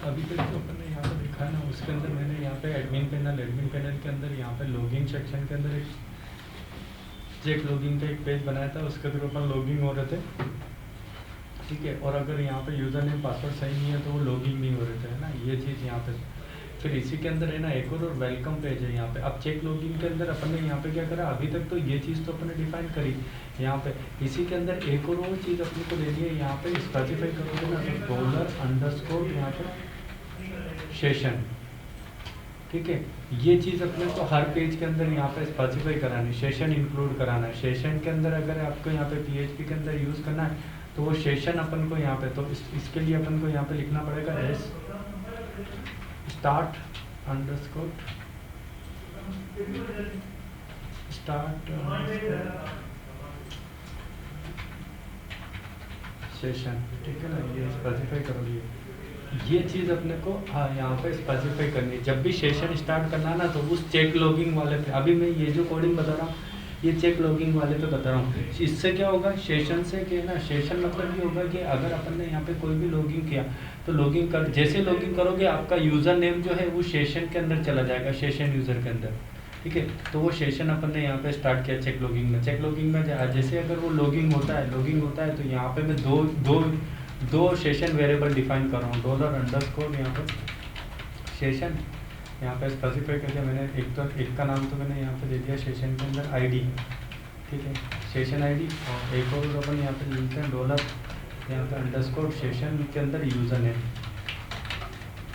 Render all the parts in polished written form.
अभी तक जो अपन ने यहाँ पे देखा है ना, उसके अंदर मैंने यहाँ पे एडमिन पैनल के अंदर यहाँ पे लॉगिन सेक्शन के अंदर एक चेक लॉगिन का एक पेज बनाया था, उसके थ्रू अपन लॉगिन हो रहे थे, ठीक है। और अगर यहाँ पे यूज़र नेम पासवर्ड सही नहीं है तो वो लॉगिन नहीं हो रहे थे, है ना, ये चीज़ यहाँ पे। फिर इसी के अंदर है ना एक और वेलकम पेज है यहाँ पे। अब चेक लॉगिन के अंदर अपन ने यहाँ पे क्या करा, अभी तक तो ये चीज़ तो अपन ने डिफाइन करी यहाँ पे। इसी के अंदर एक और वो चीज़ अपने को देनी है यहाँ पे, स्पेसिफाई करोगे ना तो $_ यहाँ पे सेशन, ठीक है। ये चीज़ अपने को हर पेज के अंदर यहाँ पे स्पेसिफाई करानी, सेशन इंक्लूड कराना है। सेशन के अंदर अगर आपको यहाँ पे PHP के अंदर यूज़ करना है तो वो सेशन अपन को यहाँ पे, तो इसके लिए अपन को यहाँ पे लिखना पड़ेगा start सेशन, ठीक है ना, ये स्पेसिफाई करोगे। ये चीज़ अपने को यहाँ पे स्पेसिफाई करनी है। जब भी सेशन स्टार्ट करना है ना तो उस चेक लॉगिंग वाले पे, अभी मैं ये जो कोडिंग बता रहा हूँ ये चेक लॉगिंग वाले पे बता रहा हूँ। इससे क्या होगा, सेशन से कि ना, सेशन मतलब ये होगा कि अगर अपन ने यहाँ पे कोई भी लॉगिंग किया तो लॉगिंग कर, जैसे लॉगिंग करोगे आपका यूज़र नेम जो है वो सेशन के अंदर चला जाएगा, सेशन यूज़र के अंदर, ठीक है। तो वो सेशन अपन ने यहाँ पे स्टार्ट किया चेक लॉगिंग में। चेक लॉगिंग में जैसे अगर वो लॉगिंग होता है तो यहाँ पे मैं दो सेशन वेरिएबल डिफाइन कर रहा हूँ, $_ यहाँ पर सेशन, यहाँ पे स्पेसिफाई करके मैंने एक का नाम तो मैंने यहाँ पे दे दिया सेशन के अंदर ID, ठीक है, सेशन ID। और एक और अपन यहाँ पे लिखते हैं $, यहाँ पे _ सेशन के अंदर यूज़र नेम,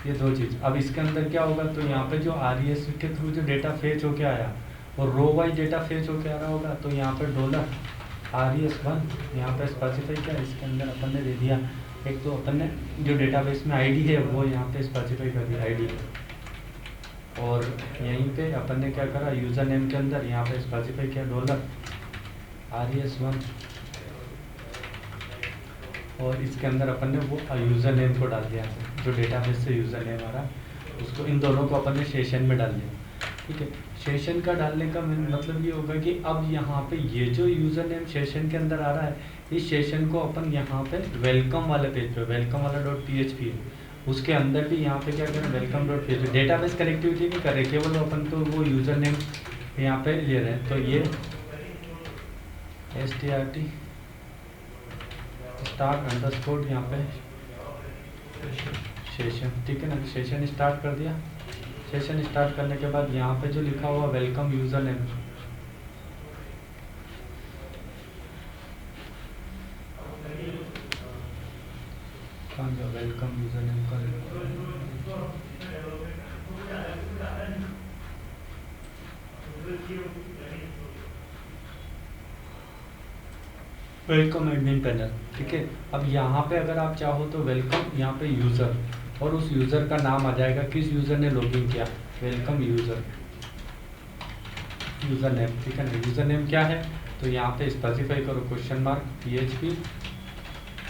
ये दो चीज़। अब इसके अंदर क्या होगा, तो यहाँ पे जो RES के थ्रू जो डेटा फेच होके आया और रो वाइज डेटा फेच होके आ रहा होगा, तो यहाँ पे $RES1 यहाँ पे स्पेसिफाई किया, इसके अंदर अपन ने दे दिया एक, तो अपन ने जो डेटाबेस में ID है वो यहाँ पे स्पेसिफाई कर दिया ID। और यहीं पे अपन ने क्या करा, यूज़र नेम के अंदर यहाँ पे स्पेसिफाई किया $RES1, और इसके अंदर अपन ने वो यूज़र नेम को डाल दिया, जो डेटाबेस से यूज़र नेम आ रहा है उसको, इन दोनों को अपन ने सेशन में डाल दिया, ठीक है। सेशन का डालने का मतलब ये होगा कि अब यहाँ पे ये जो यूज़र नेम सेशन के अंदर आ रहा है, इस सेशन को अपन यहाँ पे वेलकम वाले पेज पे, वेलकम वाला .php है, उसके अंदर भी यहाँ पे क्या करें, welcome.php, डेटाबेस कनेक्टिविटी नहीं कर रहे, केवल अपन तो वो यूज़र नेम यहाँ पे ले रहे हैं। तो ये start_ यहाँ पे सेशन, ठीक है ना, सेशन स्टार्ट कर दिया। सेशन स्टार्ट करने के बाद यहाँ पे जो लिखा हुआ वेलकम यूज़र नेम, कहाँ गया वेलकम यूज़र नेम का, वेलकम एडमिन पैनल, ठीक है। अब यहाँ पे अगर आप चाहो तो वेलकम यहाँ पे यूज़र, और उस यूज़र का नाम आ जाएगा किस यूज़र ने लॉगिन किया, वेलकम यूज़र नेम, ठीक है ना। यूज़र नेम क्या है, तो यहाँ पे स्पेसिफाई करो $PHP,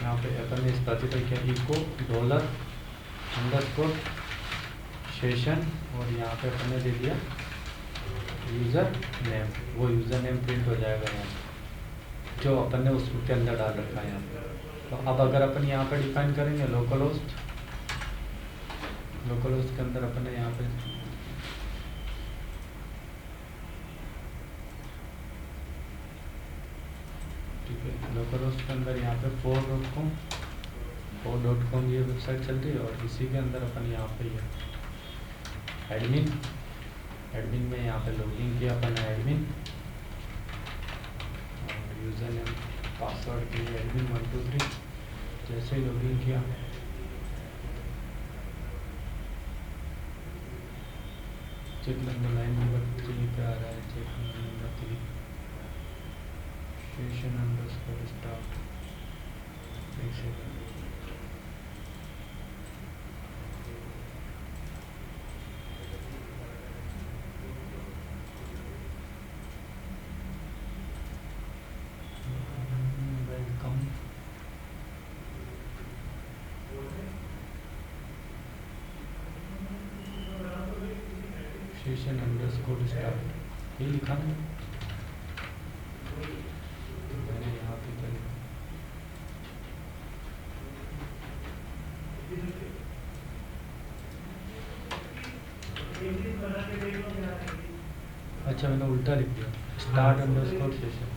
यहाँ पे अपन ने स्पेसिफाई किया इको $_ सेशन, और यहाँ पे अपन ने दे दिया यूज़र नेम, वो यूज़र नेम प्रिंट हो जाएगा यहाँ जो अपन ने उसके अंदर डाल रखा है यहाँ पे। तो अब अगर अपन यहाँ पे डिफाइन करेंगे लोकल होस्ट के अंदर अपन ने यहाँ पे ठीक है, लोकल होस्ट के अंदर यहाँ पे $4.com ये वेबसाइट चल रही है, और इसी के अंदर अपन यहाँ पे ये एडमिन में यहाँ पे लॉगिन किया अपन ने एडमिन, यूज़र नेम पासवर्ड के लिए एडमिन 123, जैसे ही लॉगिन किया चेक नंबर लाइन नंबर 3 पे आ रहा है, चेक नंबर 3 सेशन _ स्टार्ट, एक सेकंड, वेलकम सेशन _ स्टार्ट, ये लिखा ना मैंने यहाँ पे करी, अच्छा मैंने उल्टा लिख दिया, स्टार्ट अंडरस्कोर सेशन,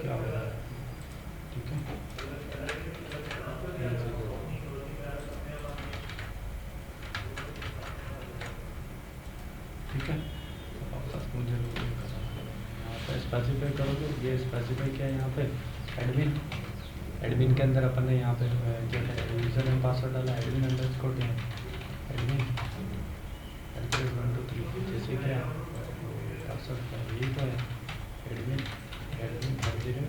क्या हो रहा है, ठीक है। ठीक है, वापस मुझे यहाँ पर स्पेसिफाई करोगे, ये स्पेसिफाई क्या है यहाँ पे, एडमिन। एडमिन के अंदर अपन ने यहाँ पे क्या है, यूज़र नेम पासवर्ड डाला, एडमिन अंडरस्कोर है, एडमिन @123, जैसे क्या पासवर्ड का यही तो है, एडमिन एडमिन @123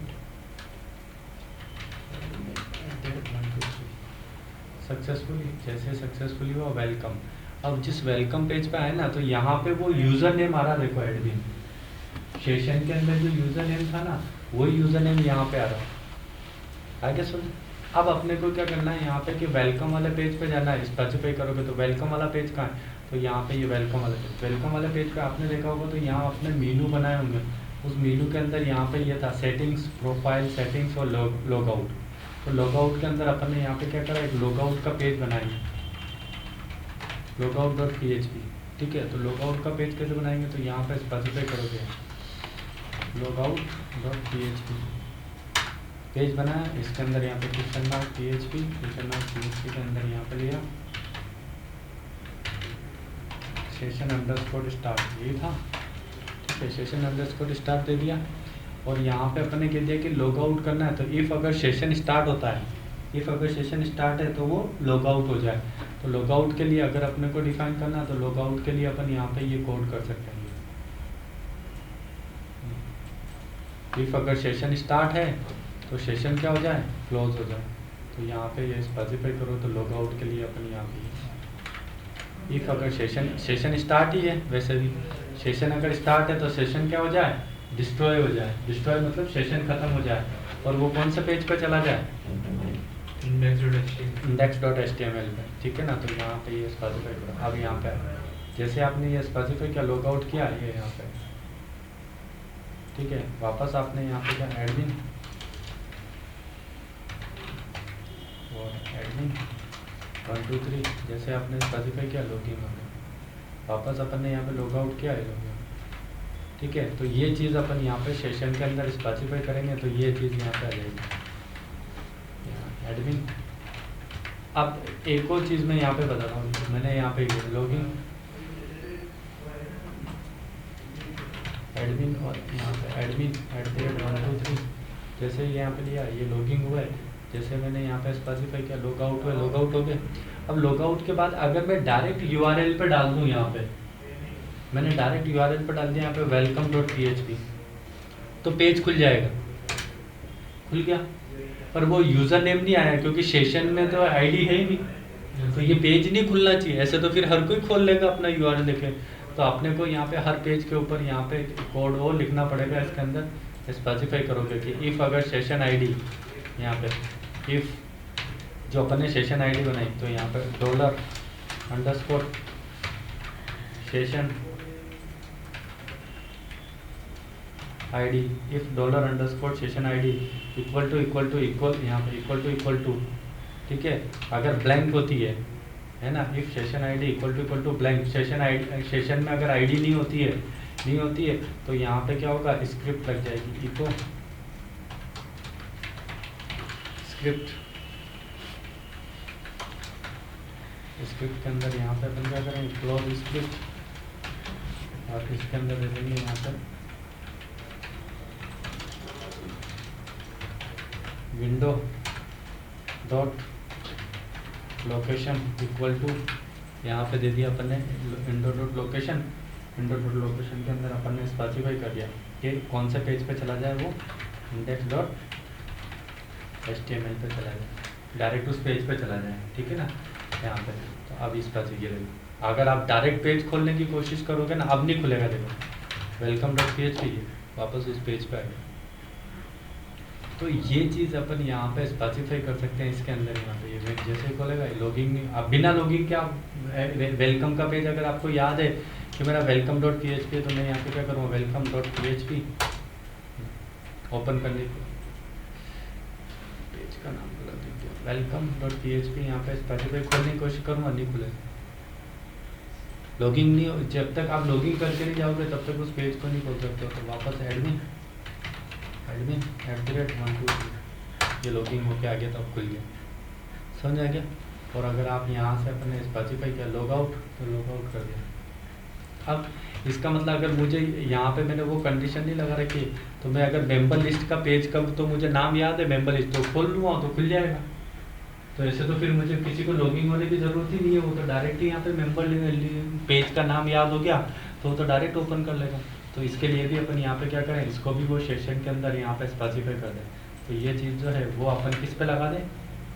सक्सेसफुली, जैसे सक्सेसफुली हुआ वेलकम। अब जिस वेलकम पेज पे आए ना, तो यहाँ पे वो यूज़र नेम आ रहा, देखो एडमिन सेशन के अंदर जो यूज़र नेम था ना, वही यूज़र नेम यहाँ पे आ रहा है क्या, सुन। अब अपने को क्या करना है यहाँ पे कि वेलकम वाले पेज पे जाना है, स्पेसिफाई करोगे तो वेलकम वाला पेज कहाँ है, तो यहाँ पे ये वेलकम वाला पेज, वेलकम वाले पेज पे आपने देखा होगा तो यहाँ आपने मीनू बनाए होंगे, उस मीनू के अंदर यहाँ पे ये था सेटिंग्स, प्रोफाइल सेटिंग्स और लॉग आउट। तो लॉग आउट के अंदर अपन ने यहाँ पे क्या करा, एक लॉग आउट का पेज बनाएंगे, logout.php, ठीक है। तो लॉगआउट का पेज कैसे बनाएंगे, तो यहाँ पे स्पेसिफाई करोगे logout.php, पेज बनाया, इसके अंदर यहाँ पे क्वेश्चन मार्क PHP के अंदर यहाँ पे लिया सेशन अंडरस्कोर स्टार्ट, यही था, ठीक है। सेशन अंडरस्कोर स्टार्ट दे दिया, और यहाँ पे अपन ने कह दिया कि लॉग आउट करना है, तो इफ़ अगर सेशन स्टार्ट होता है, इफ़ अगर सेशन स्टार्ट है तो वो लॉग आउट हो जाए। तो लॉग आउट के लिए अगर अपने को डिफाइन करना है, तो लॉग आउट के लिए अपन यहाँ पे ये कोड कर सकते हैं, इफ़ अगर सेशन स्टार्ट है तो सेशन क्या हो जाए, क्लोज हो जाए। तो यहाँ पे ये स्पेसिफाई करो, तो लॉग आउट के लिए अपन यहाँ पे इफ़ अगर सेशन स्टार्ट ही है, वैसे भी सेशन अगर स्टार्ट है तो सेशन क्या हो जाए, डिस्ट्रॉय हो जाए। डिस्ट्रॉय मतलब सेशन खत्म हो जाए, और वो कौन से पेज पर चला जाए, index.html पे, ठीक है ना। तो यहाँ पे ये स्पेसिफाई करो, अब यहाँ पे जैसे आपने ये स्पेसिफाई किया, लॉग आउट किया, ये यहाँ पे, ठीक है। वापस आपने यहाँ पे क्या, एडमिन और एडमिन 123, जैसे आपने स्पेसिफाई किया, लॉगिन हो गया। वापस अपन ने यहाँ पे लॉग आउट किया है, लॉगिन, ठीक है। तो ये चीज़ अपन यहाँ पे सेशन के अंदर स्पेसिफाई करेंगे, तो ये चीज़ यहाँ पे आ जाएगी, एडमिन। अब एक और चीज़ मैं यहाँ पे बता रहा हूँ, मैंने यहाँ पे लॉगिन एडमिन, और यहाँ पे एडमिन @123, जैसे यहाँ पे लिया, ये लॉगिंग हुआ है, जैसे मैंने यहाँ पे स्पेसिफाई किया, लॉग आउट हुआ, लॉग आउट हो गए। अब लॉग आउट के बाद अगर मैं डायरेक्ट URL पे डाल दूँ, यहाँ पे मैंने डायरेक्ट URL पे डाल दिया, यहाँ पे welcome.php, तो पेज खुल जाएगा, खुल गया, पर वो यूज़र नेम नहीं आया, क्योंकि सेशन में तो आईडी है ही नहीं, तो ये पेज नहीं खुलना चाहिए। ऐसे तो फिर हर कोई खोल लेगा अपना URL लेके, तो आपने को यहाँ पे हर पेज के ऊपर यहाँ पे कोड वो लिखना पड़ेगा, इसके अंदर स्पेसिफाई करोगे कि इफ़ अगर सेशन आईडी, यहाँ पे इफ़ जो अपन ने सेशन आईडी बनाई, तो यहाँ पे $_ session ID, if $_ session ID equal to यहाँ पे इक्वल टू, ठीक है। अगर ब्लैंक होती है ना, if session ID equal to blank, session में अगर आईडी नहीं होती है, तो यहाँ पे क्या होगा, स्क्रिप्ट लग जाएगी, इको स्क्रिप्ट के अंदर यहाँ पे अपन क्या करेंगे, क्लोज स्क्रिप्ट, और इसके अंदर दे देंगे यहाँ पर window dot location equal to, यहाँ पे दे दिया अपन ने विंडो डॉट लोकेशन के अंदर अपन ने स्पेसिफाई कर दिया कि कौन से पेज पे चला जाए, वो index.html पे चला जाए, डायरेक्ट उस पेज पे चला जाए, ठीक है ना, यहाँ पे। तो अब इस पर ये देखो, अगर आप डायरेक्ट पेज खोलने की कोशिश करोगे ना, अब नहीं खुलेगा, देखो welcome.php वापस उस पेज पे आ गया। तो ये चीज़ अपन यहाँ पे स्पेसिफाई कर सकते हैं इसके अंदर, यहाँ पे ये जैसे खोलेगा लॉगिंग, अब बिना लॉगिंग के आप वेलकम का पेज, अगर आपको याद है कि मेरा welcome.php है, तो मैं यहाँ पे क्या करूँगा, welcome.php ओपन करने को पेज का नाम गलत लिख दिया, welcome.php यहाँ पे स्पेसिफाई खोलने की कोशिश करूँगा, नहीं खुलेगा, लॉगिंग नहीं, जब तक आप लॉगिंग करके नहीं जाओगे तब तक उस पेज को नहीं खोल सकते हो। तो वापस एडमिन @123 ये लॉगिंग होके आ गया तो अब खुल गया, समझ आ गया। और अगर आप यहाँ से अपने स्पेसिफाई किया लॉग आउट तो लॉग आउट कर दिया। अब इसका मतलब अगर मुझे यहाँ पे मैंने वो कंडीशन नहीं लगा रखी, तो मैं अगर मेंबर लिस्ट का पेज कब, तो मुझे नाम याद है मेंबर लिस्ट, तो खोल लूँगा तो खुल जाएगा। तो ऐसे तो फिर मुझे किसी को लॉगिंग होने की ज़रूरत ही नहीं है, वो तो डायरेक्ट ही यहाँ पे मेंबर पेज का नाम याद हो गया तो वो तो डायरेक्ट ओपन कर लेगा। तो इसके लिए भी अपन यहाँ पे क्या करें, इसको भी वो सेशन के अंदर यहाँ पे स्पेसिफाई कर दें। तो ये चीज़ जो है वो अपन किस पे लगा दें,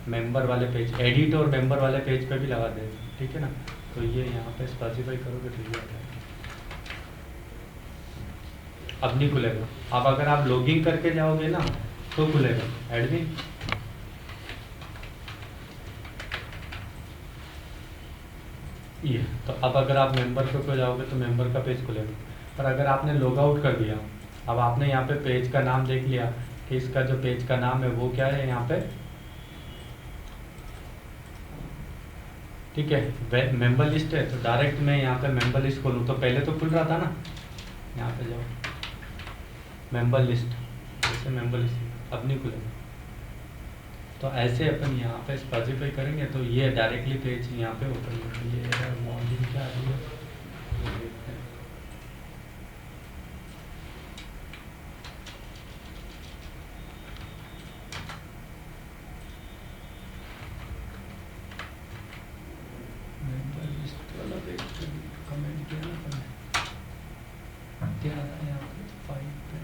मेंबर वाले पेज, एडिट और मेंबर वाले पेज पे भी लगा दें, ठीक है ना। तो ये यहाँ पे स्पेसिफाई करोगे तो ये आ जाएगा। अब नहीं खुलेगा। अब अगर आप लॉगिंग करके जाओगे ना तो खुलेगा एडमिन। ये तो अब अगर आप मेंबर पे जाओगे तो मेंबर का पेज खुलेगा। पर अगर आपने लॉग आउट कर दिया, अब आपने यहाँ पे पेज का नाम देख लिया कि इसका जो पेज का नाम है वो क्या है यहाँ पे, ठीक है, मेंबर लिस्ट है। तो डायरेक्ट मैं यहाँ पे मेंबर लिस्ट खोलूँ तो पहले तो खुल रहा था ना, यहाँ पे जाओ मेंबर लिस्ट, जैसे मेंबर लिस्ट अब नहीं खुलेगा। तो ऐसे अपन यहाँ पे स्पेसिफाई करेंगे तो ये डायरेक्टली पेज यहाँ पे ओपन होगा। ये मॉडलिंग क्या आ रही है ये देखते हैं। मेंबर लिस्ट वाला पेज कमेंट किया ना अपन, क्या आ रहा है यहाँ पे फाइल पे,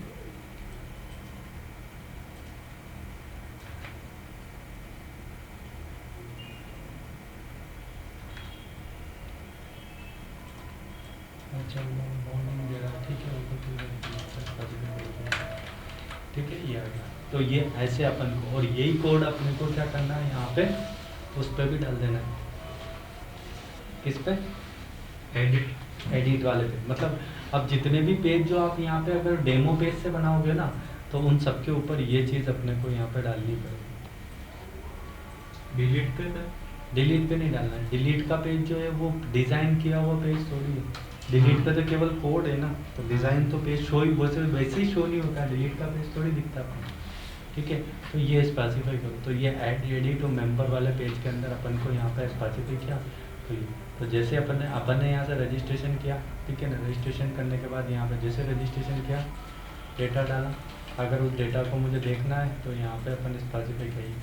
अच्छा मॉर्निंग दे रहा है, ठीक है ठीक है, ये आ गया। तो ये ऐसे अपन को, और यही कोड अपने को क्या करना है यहाँ पे उस पर भी डाल देना है, किस पे, एडिट वाले पे। मतलब अब जितने भी पेज जो आप यहाँ पे अगर डेमो पेज से बनाओगे ना तो उन सब के ऊपर ये चीज़ अपने को यहाँ पे डालनी पड़ेगी। डिलीट पे नहीं डालना है। डिलीट का पेज जो है वो डिज़ाइन किया हुआ पेज थोड़ी है, डिलीट पे तो केवल कोड है ना, तो डिज़ाइन तो पेज शो ही वैसे ही शो नहीं होता, डिलीट का पेज थोड़ी दिखता है, ठीक है। तो ये स्पेसिफाई करो। तो ये एडिट और मेंबर वाले पेज के अंदर अपन को यहाँ पे स्पेसिफाई किया। तो जैसे अपन ने यहाँ से रजिस्ट्रेशन किया, ठीक है ना, रजिस्ट्रेशन करने के बाद यहाँ पे जैसे रजिस्ट्रेशन किया, डेटा डाला, अगर उस डेटा को मुझे देखना है तो यहाँ पे अपन स्पेसिफाई करिए,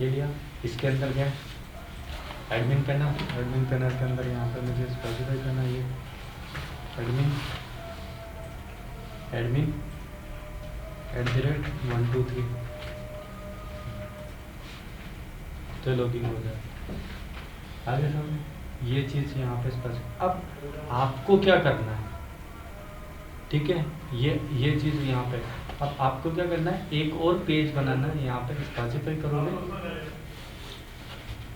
ये लिया। इसके अंदर क्या एडमिन पैनल, एडमिन पैनल के अंदर यहाँ पे मुझे स्पेसिफाई करना ये एडमिन @123 तो लॉगिन हो जाए आगे सब ये चीज़ यहाँ पे स्पेसिफाई। अब आपको क्या करना है, ठीक है, ये चीज़ यहाँ पे अब आपको क्या करना है, एक और पेज बनाना है, यहाँ पे स्पेसिफाई करोगे।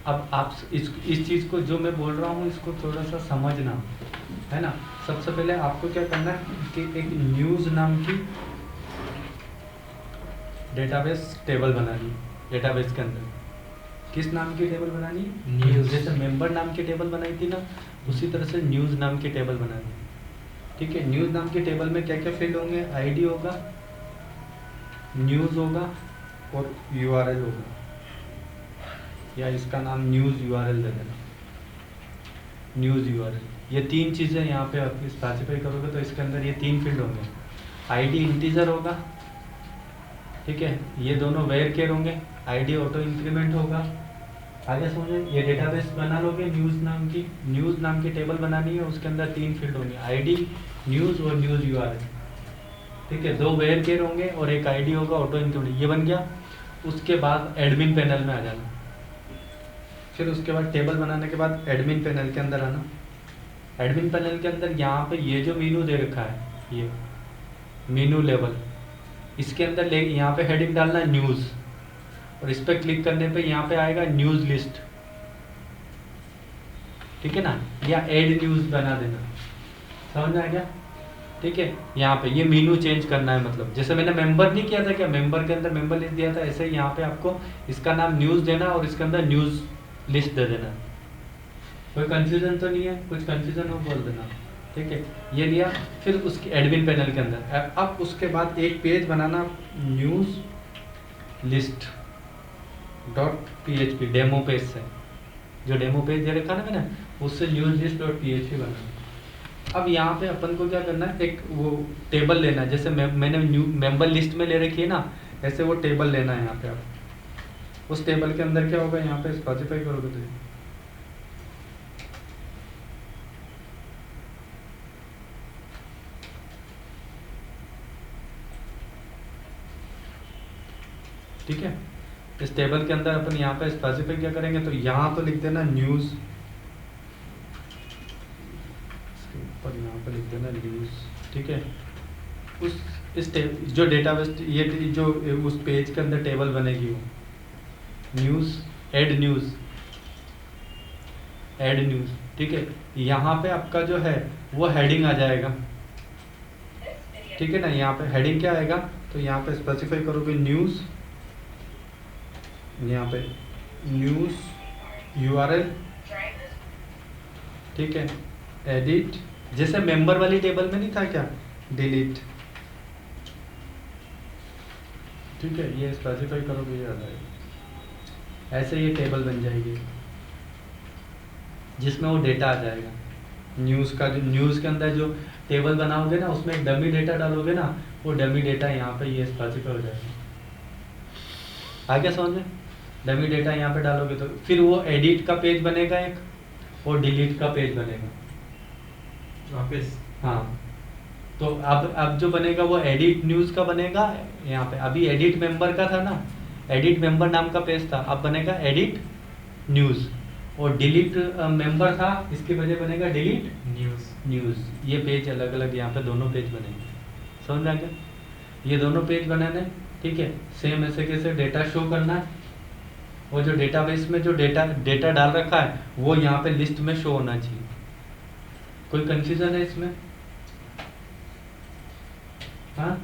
अब आप इस चीज़ को जो मैं बोल रहा हूँ इसको थोड़ा सा समझना है ना। सबसे पहले आपको क्या करना है कि एक न्यूज़ नाम की डेटाबेस टेबल बनानी, डेटाबेस के अंदर किस नाम की टेबल बनानी, न्यूज़। जैसे मेंबर नाम की टेबल बनाई थी ना, उसी तरह से न्यूज़ नाम की टेबल बनानी, ठीक है। न्यूज़ नाम की टेबल में क्या क्या फील्ड होंगे, आईडी होगा, न्यूज़ होगा और यूआरएल होगा, या इसका नाम न्यूज़ यूआरएल दे देना, न्यूज़ यूआरएल। ये तीन चीज़ें यहाँ पे आप स्पेसिफाई करोगे तो इसके अंदर ये तीन फील्ड होंगे। आईडी इंटीजर होगा, ठीक है, ये दोनों वेयर केयर होंगे, आईडी ऑटो इंक्रीमेंट होगा। आगे समझो, ये डेटाबेस बना लोगे, न्यूज़ नाम की टेबल बनानी है, उसके अंदर तीन फील्ड होंगे, आईडी, न्यूज़ और न्यूज़ यूआरएल, ठीक है। दो वेयर केयर होंगे और एक आईडी होगा ऑटो इंक्रीमेंट, ये बन गया। उसके बाद एडमिन पैनल में आ जाना, फिर उसके बाद टेबल बनाने के बाद एडमिन पैनल के अंदर आना। एडमिन पैनल के अंदर यहाँ पे ये जो मीनू दे रखा है, ये मीनू लेवल, इसके अंदर यहाँ पे हेडिंग डालना है न्यूज़, और इस पर क्लिक करने पे यहाँ पे आएगा न्यूज़ लिस्ट, ठीक है ना, या ऐड न्यूज़ बना देना, समझ में आ गया, ठीक है। यहाँ पे ये मीनू चेंज करना है, मतलब जैसे मैंने मेंबर नहीं किया था क्या, मेंबर के अंदर मेंबर लिस्ट दिया था, ऐसे ही यहाँ पे आपको इसका नाम न्यूज़ देना और इसके अंदर न्यूज़ लिस्ट दे देना, कोई कंफ्यूजन तो नहीं है? कुछ कंफ्यूजन हो बोल देना, ठीक है। ये लिया, फिर उसके एडमिन पैनल के अंदर अब उसके बाद एक पेज बनाना, news list dot PHP demo page से, जो डेमो पेज दे रखा ना मैंने, उससे न्यूज़ लिस्ट डॉट PHP बनाना। अब यहाँ पे अपन को क्या करना है, एक वो टेबल लेना है, जैसे मैंने न्यू मेंबर लिस्ट में ले रखी है ना, ऐसे वो टेबल लेना है यहाँ पे। आप उस टेबल के अंदर क्या होगा, यहाँ पे स्पेसिफाई करोगे तो ठीक है। इस टेबल के अंदर अपन यहाँ पे स्पेसिफाई क्या करेंगे, तो यहाँ तो लिख देना न्यूज़, ऊपर यहाँ पे लिख देना न्यूज़, ठीक है। उस इस जो डेटाबेस, ये जो उस पेज के अंदर टेबल बनेगी वो न्यूज़, ऐड न्यूज़, ठीक है। यहाँ पे आपका जो है वो हेडिंग आ जाएगा, ठीक है ना। यहाँ पे हेडिंग क्या आएगा, तो यहाँ पे स्पेसिफाई करोगे न्यूज़, यहाँ पे न्यूज़ URL, ठीक है। एडिट, जैसे मेंबर वाली टेबल में नहीं था क्या, डिलीट, ठीक है। ये स्पेसिफाई करोगे, ये आ जाएगा। ऐसे ये टेबल बन जाएगी जिसमें वो डेटा आ जाएगा न्यूज़ का। जो न्यूज़ के अंदर जो टेबल बनाओगे ना, उसमें एक डमी डेटा डालोगे ना, वो डमी डेटा यहाँ पे ये स्पेसिफाई हो जाएगा। आगे समझ में, डमी डेटा यहाँ पे डालोगे तो फिर वो एडिट का पेज बनेगा एक, और डिलीट का पेज बनेगा वापस। हाँ, तो अब जो बनेगा वो एडिट न्यूज़ का बनेगा यहाँ पे। अभी एडिट मेंबर का था ना, एडिट मेंबर नाम का पेज था, अब बनेगा एडिट न्यूज़। और डिलीट मेंबर था, इसकी वजह बनेगा डिलीट न्यूज़। ये पेज अलग अलग यहाँ पे दोनों पेज बनेंगे, समझ में आ गया। ये दोनों पेज बनाने, ठीक है। सेम ऐसे कैसे डेटा शो करना है, वो जो डेटाबेस में जो डेटा डाल रखा है वो यहाँ पे लिस्ट में शो होना चाहिए। कोई कंफ्यूजन है इसमें? हाँ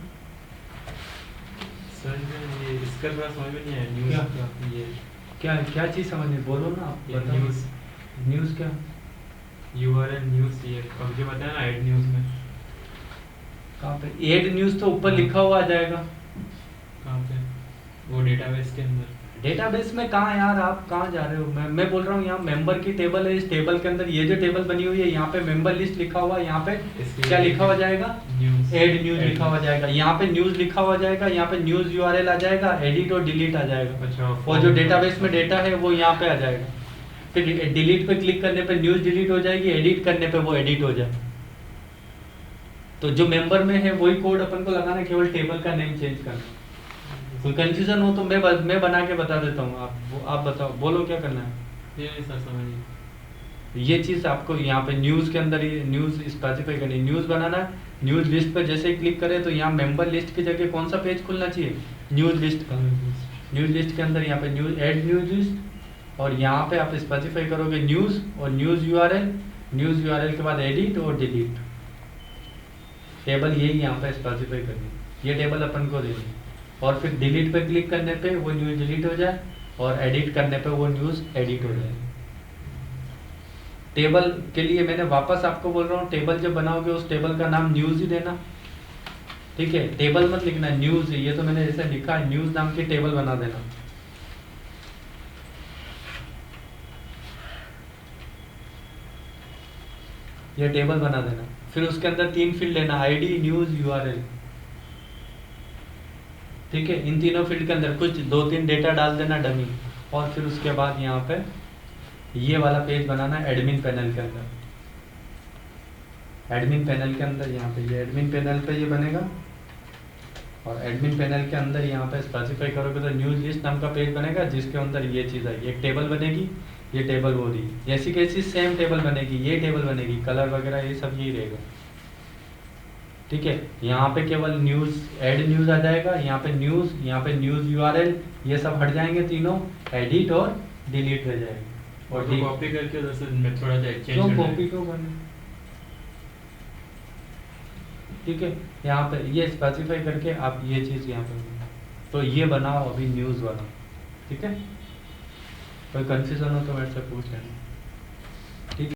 सर ये इसका थोड़ा समझ में नहीं आया। न्यूज़ ये क्या चीज़ समझनी, बोलो ना आप। न्यूज़ क्या, URL न्यूज़, ये अब जो बताया ना ऐड न्यूज़ में, कहाँ पे ऐड न्यूज़, तो ऊपर लिखा हुआ आ जाएगा। कहाँ पे, वो डेटाबेस के अंदर। डेटाबेस में कहाँ यार, आप कहाँ जा रहे हो? मैं बोल रहा हूँ यहाँ मेंबर की टेबल है, इस टेबल के अंदर ये जो टेबल बनी हुई है, यहाँ पे मेंबर लिस्ट लिखा हुआ है, यहाँ पे क्या लिखा हुआ जाएगा, ऐड न्यूज़ लिखा हुआ जाएगा। यहाँ पे न्यूज़ लिखा हुआ जाएगा, यहाँ पे न्यूज़ URL आ जाएगा, एडिट और डिलीट आ जाएगा। अच्छा, और जो डेटाबेस में डेटा है वो यहाँ पे आ जाएगा। फिर डिलीट पे क्लिक करने पे न्यूज़ डिलीट हो जाएगी, एडिट करने पे वो एडिट हो जाए। तो जो मेंबर में है वही कोड अपन को लगाना, केवल टेबल का नेम चेंज करना। कोई कंफ्यूजन हो तो मैं बना के बता देता हूँ, आप बताओ, बोलो क्या करना है। ये नहीं सर समझिए। ये चीज़ आपको यहाँ पे न्यूज़ के अंदर ये न्यूज़ स्पेसिफाई करनी, न्यूज़ बनाना है। न्यूज़ लिस्ट पर जैसे ही क्लिक करें तो यहाँ मेंबर लिस्ट की जगह कौन सा पेज खुलना चाहिए, न्यूज़ लिस्ट का। न्यूज़ लिस्ट के अंदर यहाँ पे न्यूज़, ऐड न्यूज़ लिस्ट, और यहाँ पे आप स्पेसिफाई करोगे न्यूज़ और न्यूज़ URL के बाद एडिट और डिलीट। टेबल यही यहाँ पे स्पेसिफाई करनी, ये टेबल अपन को देनी। और फिर डिलीट पे क्लिक करने पे वो न्यूज़ डिलीट हो जाए, और एडिट करने पे वो न्यूज़ एडिट हो जाए। टेबल के लिए मैंने वापस आपको बोल रहा हूँ, टेबल जब बनाओगे उस टेबल का नाम न्यूज़ ही देना, ठीक है। टेबल मत लिखना न्यूज़, ये तो मैंने जैसे लिखा है न्यूज़ नाम की टेबल बना देना। ये टेबल बना देना। फिर उसके अंदर 3 फील्ड लेना, ID, न्यूज़, URL, ठीक है। इन तीनों फील्ड के अंदर कुछ 2-3 डेटा डाल देना डमी। और फिर उसके बाद यहाँ पे ये वाला पेज बनाना है एडमिन पैनल के अंदर। एडमिन पैनल के अंदर यहाँ पे ये एडमिन पैनल पे ये बनेगा, और एडमिन पैनल के अंदर यहाँ पे स्पेसिफाई करोगे तो न्यूज़ लिस्ट नाम का पेज बनेगा, जिसके अंदर ये चीज़ आएगी, एक टेबल बनेगी, ये टेबल वो रही, जैसी कैसी सेम टेबल बनेगी, ये टेबल बनेगी, कलर वगैरह ये सब यही रहेगा, ठीक है। यहाँ पे केवल न्यूज़, ऐड न्यूज़ आ जाएगा, यहाँ पे न्यूज़ URL, ये सब हट जाएंगे तीनों, एडिट और डिलीट रह जाएगा। और कॉपी करके उधर से मैं थोड़ा सा चेंज क्यों कॉपी क्यों करना, ठीक है। यहाँ पे ये स्पेसिफाई करके आप ये चीज़ यहाँ पे, तो ये बनाओ अभी न्यूज़ वाला, ठीक है। कोई कंफ्यूजन हो तो मेरे से पूछ लेना।